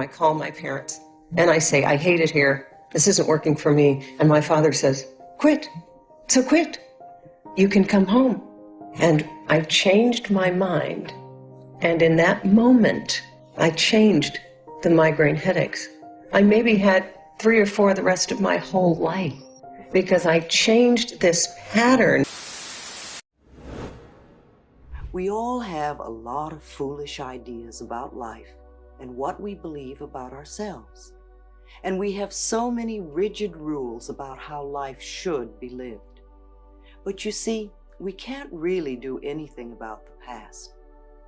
I call my parents and I say, I hate it here. This isn't working for me. And my father says, quit. So quit. You can come home. And I changed my mind. And in that moment, I changed the migraine headaches. I maybe had 3 or 4 the rest of my whole life because I changed this pattern. We all have a lot of foolish ideas about life and what we believe about ourselves. And we have so many rigid rules about how life should be lived. But you see, we can't really do anything about the past.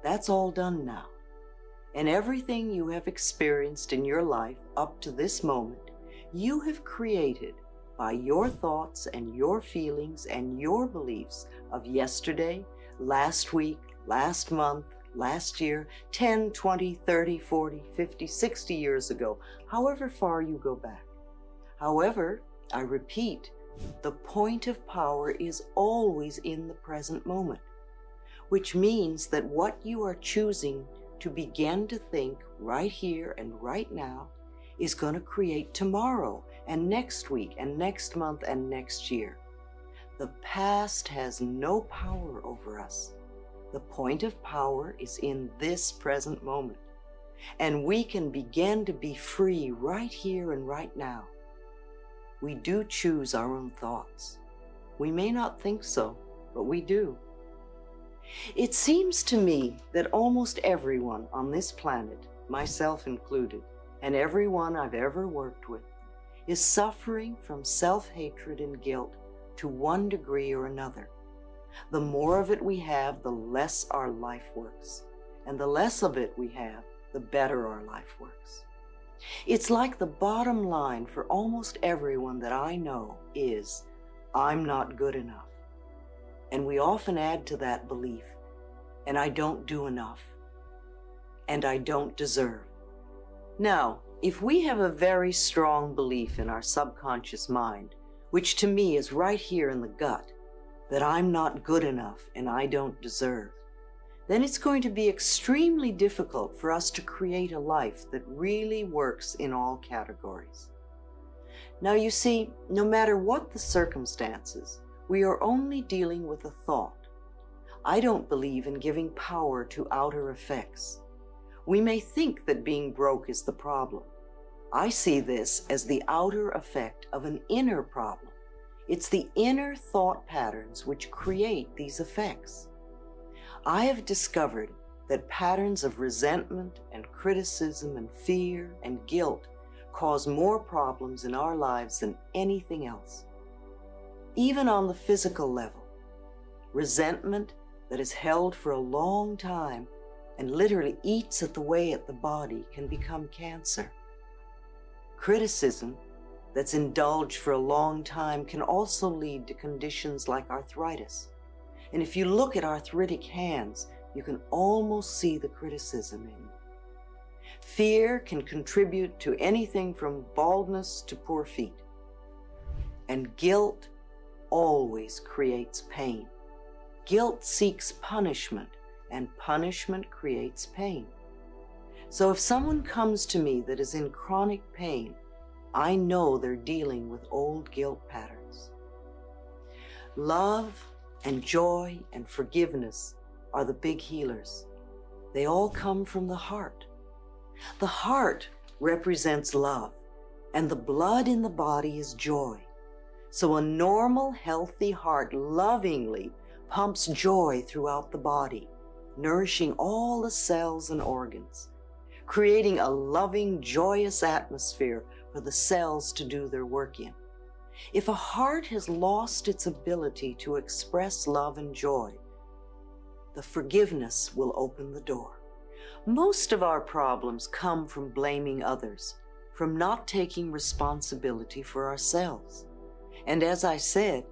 That's all done now. And everything you have experienced in your life up to this moment, you have created by your thoughts and your feelings and your beliefs of yesterday, last week, last month, last year, 10, 20, 30, 40, 50, 60 years ago, however far you go back. However, I repeat, the point of power is always in the present moment, which means that what you are choosing to begin to think right here and right now is going to create tomorrow and next week and next month and next year. The past has no power over us. The point of power is in this present moment, and we can begin to be free right here and right now. We do choose our own thoughts. We may not think so, but we do. It seems to me that almost everyone on this planet, myself included, and everyone I've ever worked with, is suffering from self-hatred and guilt to one degree or another. The more of it we have, the less our life works. And the less of it we have, the better our life works. It's like the bottom line for almost everyone that I know is, I'm not good enough. And we often add to that belief, and I don't do enough, and I don't deserve. Now, if we have a very strong belief in our subconscious mind, which to me is right here in the gut, that I'm not good enough and I don't deserve, then it's going to be extremely difficult for us to create a life that really works in all categories. Now you see, no matter what the circumstances, we are only dealing with a thought. I don't believe in giving power to outer effects. We may think that being broke is the problem. I see this as the outer effect of an inner problem. It's the inner thought patterns which create these effects. I have discovered that patterns of resentment and criticism and fear and guilt cause more problems in our lives than anything else. Even on the physical level, resentment that is held for a long time and literally eats away at the body can become cancer. Criticism that's indulged for a long time can also lead to conditions like arthritis. And if you look at arthritic hands, you can almost see the criticism in them. Fear can contribute to anything from baldness to poor feet. And guilt always creates pain. Guilt seeks punishment, and punishment creates pain. So if someone comes to me that is in chronic pain, I know they're dealing with old guilt patterns. Love and joy and forgiveness are the big healers. They all come from the heart. The heart represents love, and the blood in the body is joy. So a normal, healthy heart lovingly pumps joy throughout the body, nourishing all the cells and organs, creating a loving, joyous atmosphere for the cells to do their work in. If a heart has lost its ability to express love and joy, the forgiveness will open the door. Most of our problems come from blaming others, from not taking responsibility for ourselves. And as I said,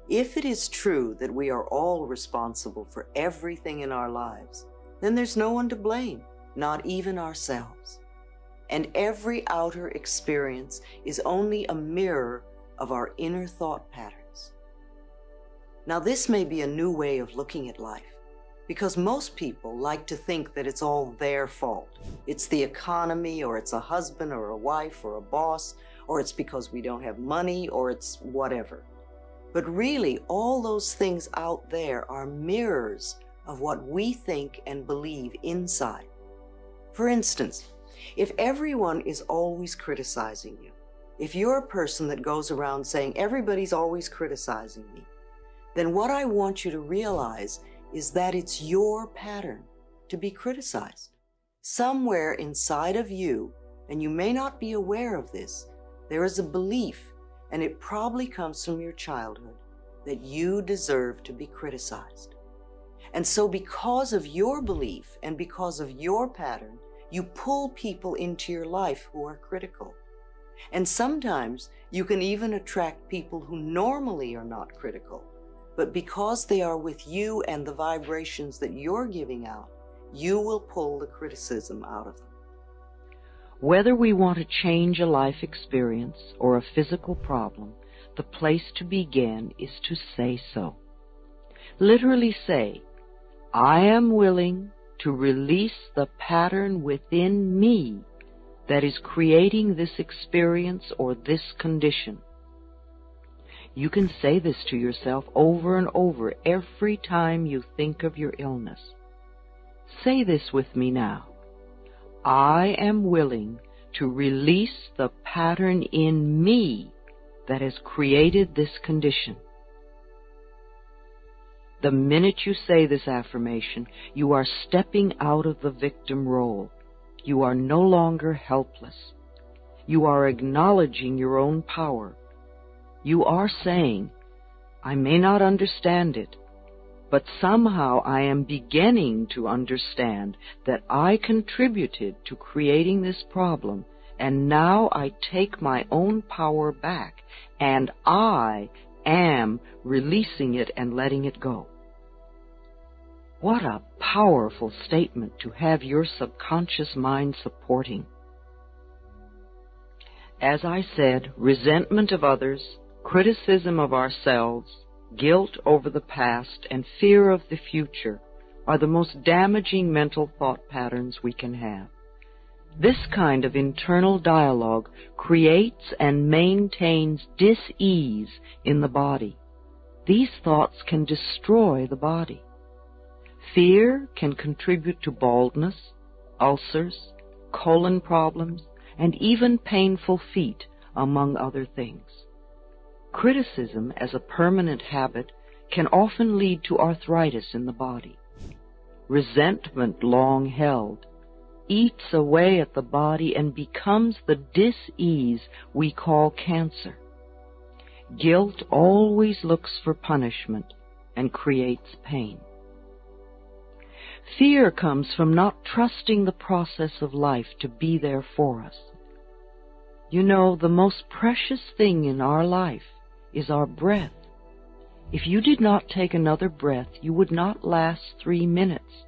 if it is true that we are all responsible for everything in our lives, then there's no one to blame, not even ourselves. And every outer experience is only a mirror of our inner thought patterns. Now, this may be a new way of looking at life, because most people like to think that it's all their fault. It's the economy, or it's a husband or a wife or a boss, or it's because we don't have money, or it's whatever. But really, all those things out there are mirrors of what we think and believe inside. For instance, if everyone is always criticizing you, if you're a person that goes around saying everybody's always criticizing me, then what I want you to realize is that it's your pattern to be criticized. Somewhere inside of you, and you may not be aware of this, there is a belief, and it probably comes from your childhood, that you deserve to be criticized. And so because of your belief and because of your pattern, you pull people into your life who are critical. And sometimes you can even attract people who normally are not critical, but because they are with you and the vibrations that you're giving out, you will pull the criticism out of them. Whether we want to change a life experience or a physical problem, the place to begin is to say so. Literally say, I am willing to release the pattern within me that is creating this experience or this condition. You can say this to yourself over and over every time you think of your illness. Say this with me now. I am willing to release the pattern in me that has created this condition. The minute you say this affirmation, you are stepping out of the victim role. You are no longer helpless. You are acknowledging your own power. You are saying, I may not understand it, but somehow I am beginning to understand that I contributed to creating this problem, and now I take my own power back, and I am releasing it and letting it go. What a powerful statement to have your subconscious mind supporting. As I said, resentment of others, criticism of ourselves, guilt over the past, and fear of the future are the most damaging mental thought patterns we can have. This kind of internal dialogue creates and maintains dis-ease in the body. These thoughts can destroy the body. Fear can contribute to baldness, ulcers, colon problems, and even painful feet, among other things. Criticism as a permanent habit can often lead to arthritis in the body. Resentment long held eats away at the body and becomes the dis-ease we call cancer. Guilt always looks for punishment and creates pain. Fear comes from not trusting the process of life to be there for us. You know, the most precious thing in our life is our breath. If you did not take another breath, you would not last 3 minutes.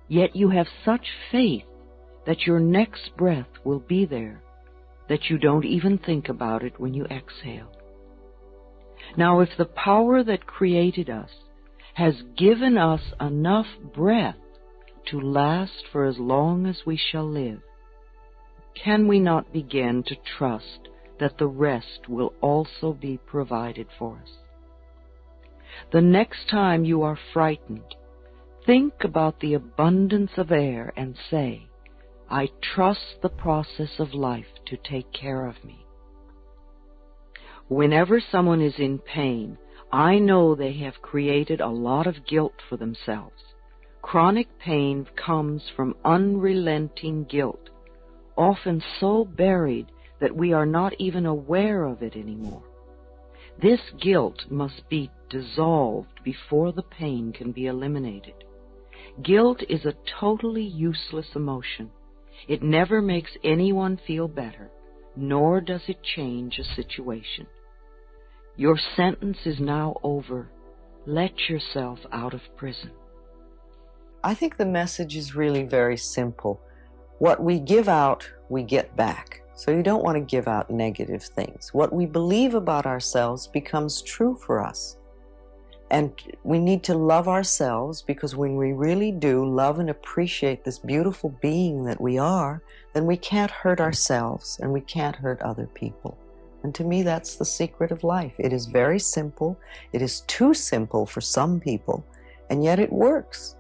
Yet you have such faith that your next breath will be there, that you don't even think about it when you exhale. Now, if the power that created us has given us enough breath to last for as long as we shall live, can we not begin to trust that the rest will also be provided for us? The next time you are frightened, think about the abundance of air and say, I trust the process of life to take care of me. Whenever someone is in pain, I know they have created a lot of guilt for themselves. Chronic pain comes from unrelenting guilt, often so buried that we are not even aware of it anymore. This guilt must be dissolved before the pain can be eliminated. Guilt is a totally useless emotion. It never makes anyone feel better, nor does it change a situation. Your sentence is now over. Let yourself out of prison. I think the message is really very simple. What we give out, we get back. So you don't want to give out negative things. What we believe about ourselves becomes true for us. And we need to love ourselves, because when we really do love and appreciate this beautiful being that we are, then we can't hurt ourselves and we can't hurt other people. And to me, that's the secret of life. It is very simple. It is too simple for some people, and yet it works.